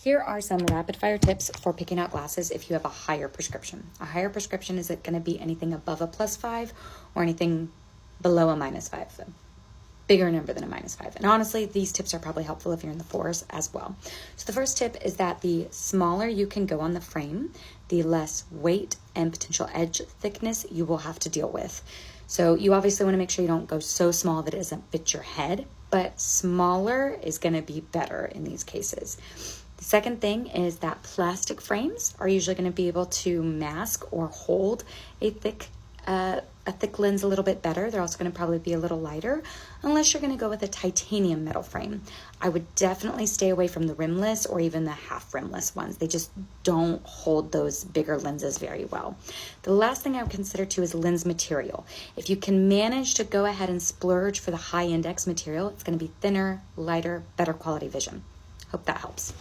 Here are some rapid fire tips for picking out glasses if you have a higher prescription. A higher prescription is it going to be anything above a +5 or anything below a -5, a bigger number than a -5. And honestly, these tips are probably helpful if you're in the 4s as well. So the first tip is that the smaller you can go on the frame, the less weight and potential edge thickness you will have to deal with. So you obviously want to make sure you don't go so small that it doesn't fit your head, but smaller is going to be better in these cases. The second thing is that plastic frames are usually going to be able to mask or hold a thick lens a little bit better. They're also going to probably be a little lighter, unless you're going to go with a titanium metal frame. I would definitely stay away from the rimless or even the half rimless ones. They just don't hold those bigger lenses very well. The last thing I would consider too is lens material. If you can manage to go ahead and splurge for the high index material, it's going to be thinner, lighter, better quality vision. Hope that helps.